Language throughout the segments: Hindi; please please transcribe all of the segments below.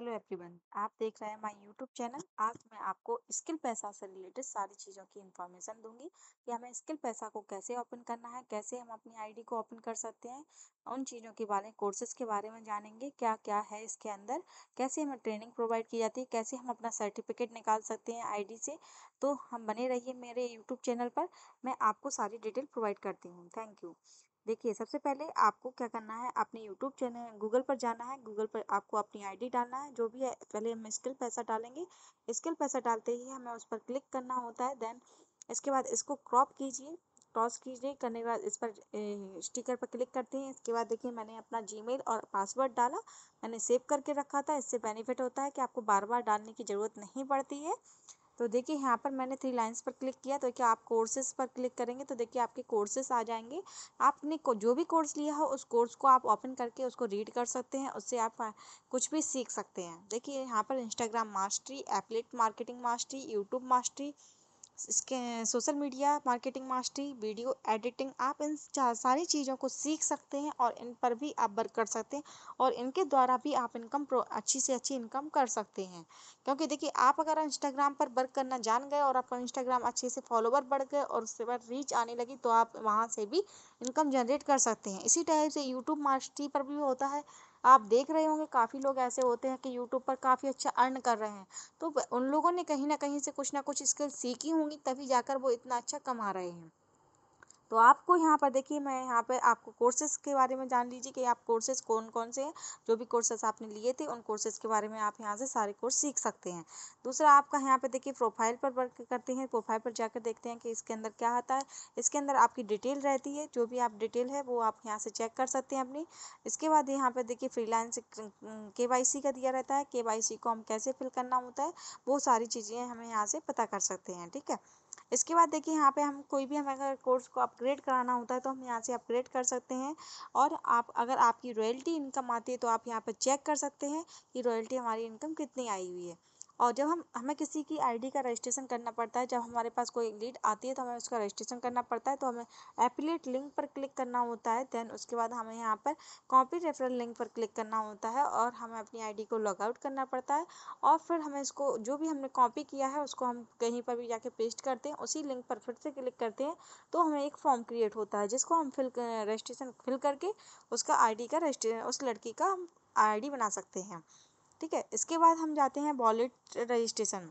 हेलो एवरीवन, आप देख रहे हैं माय यूट्यूब चैनल। आज मैं आपको स्किल पैसा से रिलेटेड सारी चीज़ों की इन्फॉर्मेशन दूंगी कि हमें स्किल पैसा को कैसे ओपन करना है, कैसे हम अपनी आईडी को ओपन कर सकते हैं। उन चीज़ों के बारे में, कोर्सेज के बारे में जानेंगे, क्या क्या है इसके अंदर, कैसे हमें ट्रेनिंग प्रोवाइड की जाती है, कैसे हम अपना सर्टिफिकेट निकाल सकते हैं आईडी से। तो हम बने रहिए मेरे यूट्यूब चैनल पर, मैं आपको सारी डिटेल प्रोवाइड करती हूँ। Thank you. देखिए, सबसे पहले आपको क्या करना है, अपने यूट्यूब चैनल गूगल पर जाना है। गूगल पर आपको अपनी आईडी डालना है, जो भी है। पहले हम स्किल पैसा डालेंगे। स्किल पैसा डालते ही हमें उस पर क्लिक करना होता है। देन इसके बाद इसको क्रॉप कीजिए। क्रॉस कीजिए, करने के बाद इस पर स्टिकर पर क्लिक करते हैं। इसके बाद देखिए, मैंने अपना जीमेल और पासवर्ड डाला, मैंने सेव करके रखा था। इससे बेनिफिट होता है कि आपको बार बार डालने की ज़रूरत नहीं पड़ती है। तो देखिए, यहाँ पर मैंने थ्री लाइन्स पर क्लिक किया, तो क्या आप कोर्सेज पर क्लिक करेंगे तो देखिए आपके कोर्सेज आ जाएंगे। आपने जो भी कोर्स लिया हो उस कोर्स को आप ओपन करके उसको रीड कर सकते हैं, उससे आप कुछ भी सीख सकते हैं। देखिए, यहाँ पर Instagram mastery, affiliate marketing mastery, YouTube mastery, इसके social media marketing mastery, video editing, आप इन सारी चीज़ों को सीख सकते हैं और इन पर भी आप वर्क कर सकते हैं। और इनके द्वारा भी आप अच्छी से अच्छी इनकम कर सकते हैं। क्योंकि देखिए, आप अगर इंस्टाग्राम पर वर्क करना जान गए और आपका इंस्टाग्राम अच्छे से फॉलोवर बढ़ गए और उसके बाद रीच आने लगी, तो आप वहाँ से भी इनकम जनरेट कर सकते हैं। इसी टाइप से यूट्यूब मास्टरी पर भी होता है। आप देख रहे होंगे, काफ़ी लोग ऐसे होते हैं कि यूट्यूब पर काफ़ी अच्छा अर्न कर रहे हैं। तो उन लोगों ने कहीं ना कहीं से कुछ ना कुछ स्किल सीखी होंगी, तभी जाकर वो इतना अच्छा कमा रहे हैं। तो आपको यहाँ पर देखिए, मैं यहाँ पे आपको कोर्सेज़ के बारे में जान लीजिए कि आप कोर्सेज़ कौन कौन से हैं। जो भी कोर्सेज़ आपने लिए थे उन कोर्सेज़ के बारे में आप यहाँ से सारे कोर्स सीख सकते हैं। दूसरा, आपका यहाँ पे देखिए प्रोफाइल पर वर्क करते हैं। प्रोफाइल पर जाकर देखते हैं कि इसके अंदर क्या आता है। इसके अंदर आपकी डिटेल रहती है, जो भी आप डिटेल है वो आप यहाँ से चेक कर सकते हैं अपनी। इसके बाद यहाँ पर देखिए फ्रीलांस KYC का दिया रहता है। KYC को हम कैसे फिल करना होता है, वो सारी चीज़ें हमें यहाँ से पता कर सकते हैं। ठीक है। इसके बाद देखिए, यहाँ पे हम कोई भी हमें अगर कोर्स को अपग्रेड कराना होता है तो हम यहाँ से अपग्रेड कर सकते हैं। और आप अगर आपकी रॉयल्टी इनकम आती है तो आप यहाँ पर चेक कर सकते हैं कि रॉयल्टी हमारी इनकम कितनी आई हुई है। और जब हमें किसी की आईडी का रजिस्ट्रेशन करना पड़ता है, जब हमारे पास कोई लीड आती है तो हमें उसका रजिस्ट्रेशन करना पड़ता है, तो हमें एफिलिएट लिंक पर क्लिक करना होता है। देन उसके बाद हमें यहाँ पर कॉपी रेफरल लिंक पर क्लिक करना होता है और हमें अपनी आईडी को लॉग आउट करना पड़ता है। और फिर हमें इसको, जो भी हमने कॉपी किया है उसको हम कहीं पर भी जाके पेस्ट करते हैं, उसी लिंक पर फिर से क्लिक करते हैं, तो हमें एक फॉर्म क्रिएट होता है जिसको हम रजिस्ट्रेशन फिल करके उसका आईडी का रजिस्ट्रेशन, उस लड़की का हम आईडी बना सकते हैं। ठीक है। इसके बाद हम जाते हैं वॉलेट रजिस्ट्रेशन।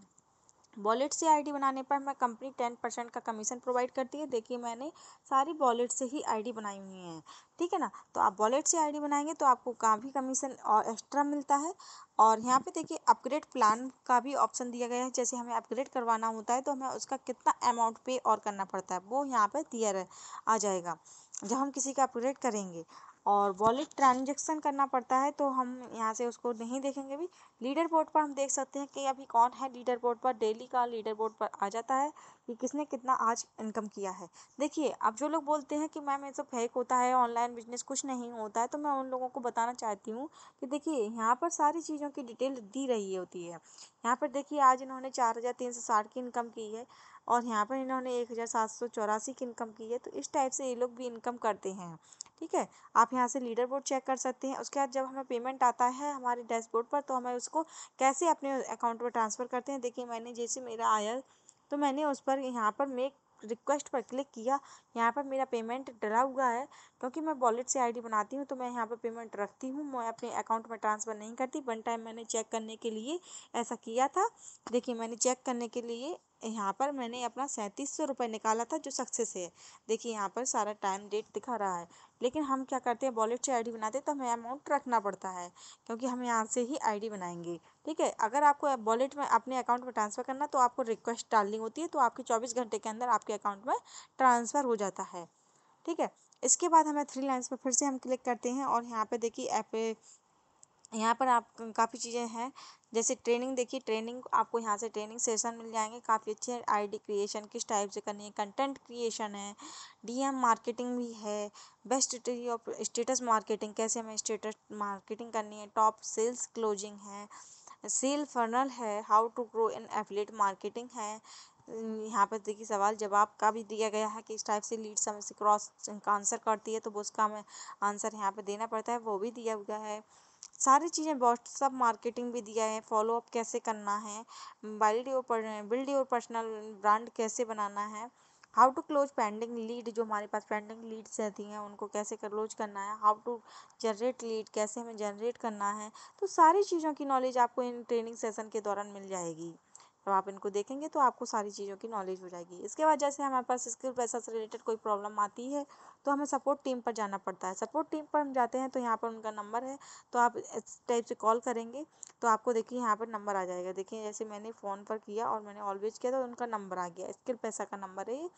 वॉलेट से आईडी बनाने पर हमें कंपनी 10% का कमीशन प्रोवाइड करती है। देखिए, मैंने सारी वॉलेट से ही आईडी बनाई हुई हैं। ठीक है ना। तो आप वॉलेट से आईडी बनाएंगे तो आपको काफ़ी कमीशन और एक्स्ट्रा मिलता है। और यहाँ पे देखिए, अपग्रेड प्लान का भी ऑप्शन दिया गया है। जैसे हमें अपग्रेड करवाना होता है तो हमें उसका कितना अमाउंट पे और करना पड़ता है, वो यहाँ पर आ जाएगा जब हम किसी का अपग्रेड करेंगे। और वॉलेट ट्रांजेक्शन करना पड़ता है तो हम यहाँ से उसको नहीं देखेंगे भी। लीडर बोर्ड पर हम देख सकते हैं कि अभी कौन है लीडर बोर्ड पर। डेली का लीडर बोर्ड पर आ जाता है कि किसने कितना आज इनकम किया है। देखिए, अब जो लोग बोलते हैं कि मैम ये सब फेक होता है, ऑनलाइन बिजनेस कुछ नहीं होता है, तो मैं उन लोगों को बताना चाहती हूँ कि देखिए, यहाँ पर सारी चीज़ों की डिटेल दी रही होती है। यहाँ पर देखिए, आज इन्होंने 4,360 की इनकम की है और यहाँ पर इन्होंने 1,784 की इनकम की है। तो इस टाइप से ये लोग भी इनकम करते हैं। ठीक है। आप यहाँ से लीडर बोर्ड चेक कर सकते हैं। उसके बाद जब हमें पेमेंट आता है हमारे डैशबोर्ड पर, तो हमें उसको कैसे अपने अकाउंट में ट्रांसफ़र करते हैं। देखिए, मैंने जैसे मेरा आया तो मैंने उस पर यहाँ पर मेक रिक्वेस्ट पर क्लिक किया। यहाँ पर मेरा पेमेंट डला हुआ है, क्योंकि मैं वॉलेट से आईडी बनाती हूँ तो मैं यहाँ पर पेमेंट रखती हूँ, मैं अपने अकाउंट में ट्रांसफ़र नहीं करती। वन टाइम मैंने चेक करने के लिए ऐसा किया था। देखिए, मैंने चेक करने के लिए यहाँ पर मैंने अपना 3700 रुपये निकाला था, जो सक्सेस है। देखिए, यहाँ पर सारा टाइम डेट दिखा रहा है। लेकिन हम क्या करते हैं, वॉलेट से आईडी बनाते हैं तो हमें अमाउंट रखना पड़ता है, क्योंकि हम यहाँ से ही आईडी बनाएंगे। ठीक है। अगर आपको वॉलेट में अपने अकाउंट में ट्रांसफ़र करना तो आपको रिक्वेस्ट डालनी होती है, तो आपके 24 घंटे के अंदर आपके अकाउंट में ट्रांसफ़र हो जाता है। ठीक है। इसके बाद हमें थ्री लाइन्स पर फिर से हम क्लिक करते हैं और यहाँ पे देखिए ऐप, यहाँ पर आप काफ़ी चीज़ें हैं। जैसे ट्रेनिंग, देखिए ट्रेनिंग आपको यहाँ से ट्रेनिंग सेशन मिल जाएंगे, काफ़ी अच्छे हैं। आईडी क्रिएशन किस टाइप से करनी है, कंटेंट क्रिएशन है, डीएम मार्केटिंग भी है, बेस्ट ऑफ स्टेटस मार्केटिंग, कैसे हमें स्टेटस मार्केटिंग करनी है, टॉप सेल्स क्लोजिंग है, सेल फनल है, how to grow in affiliate marketing है। यहाँ पर देखिए सवाल जवाब का भी दिया गया है कि इस टाइप से लीड समझ से क्रॉस आंसर करती है तो वो उसका हमें आंसर यहाँ पे देना पड़ता है, वो भी दिया हुआ है। सारी चीज़ें व्हाट्सअप मार्केटिंग भी दिया है, फॉलो अप कैसे करना है, बिल्ड योर पर्सनल ब्रांड कैसे बनाना है, how to close pending lead, जो हमारे पास पेंडिंग लीड्स रहती हैं उनको कैसे क्लोज करना है, हाउ टू जनरेट लीड, कैसे हमें जनरेट करना है। तो सारी चीज़ों की नॉलेज आपको इन ट्रेनिंग सेशन के दौरान मिल जाएगी। जब आप इनको देखेंगे तो आपको सारी चीज़ों की नॉलेज हो जाएगी। इसके बाद जैसे हमारे पास स्किल पैसा से रिलेटेड कोई प्रॉब्लम आती है तो हमें सपोर्ट टीम पर जाना पड़ता है। सपोर्ट टीम पर हम जाते हैं तो यहाँ पर उनका नंबर है, तो आप इस टाइप से कॉल करेंगे तो आपको देखिए यहाँ पर नंबर आ जाएगा। देखिए जैसे मैंने फ़ोन पर किया और मैंने ऑलवेज किया तो उनका नंबर आ गया, स्किल पैसा का नंबर है ये,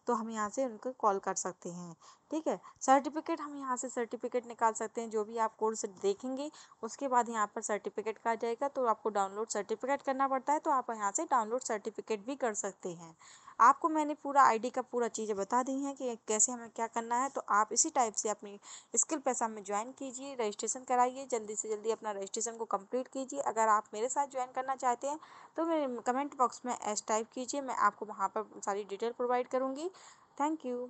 तो हम यहाँ से उनको कॉल कर सकते हैं। ठीक है, सर्टिफिकेट हम यहाँ से सर्टिफिकेट निकाल सकते हैं। जो भी आप कोर्स देखेंगे उसके बाद यहाँ पर सर्टिफिकेट का आ जाएगा, तो आपको डाउनलोड सर्टिफिकेट करना पड़ता है, तो आप यहाँ से डाउनलोड सर्टिफिकेट भी कर सकते हैं। आपको मैंने पूरा आईडी का पूरा चीज़ें बता दी हैं कि कैसे हमें क्या करना है, तो आप इसी टाइप से अपनी स्किल पैसा में ज्वाइन कीजिए, रजिस्ट्रेशन कराइए, जल्दी से जल्दी अपना रजिस्ट्रेशन को कंप्लीट कीजिए। अगर आप मेरे साथ ज्वाइन करना चाहते हैं तो मेरे कमेंट बॉक्स में एस टाइप कीजिए, मैं आपको वहाँ पर सारी डिटेल प्रोवाइड करूँगी। Thank you.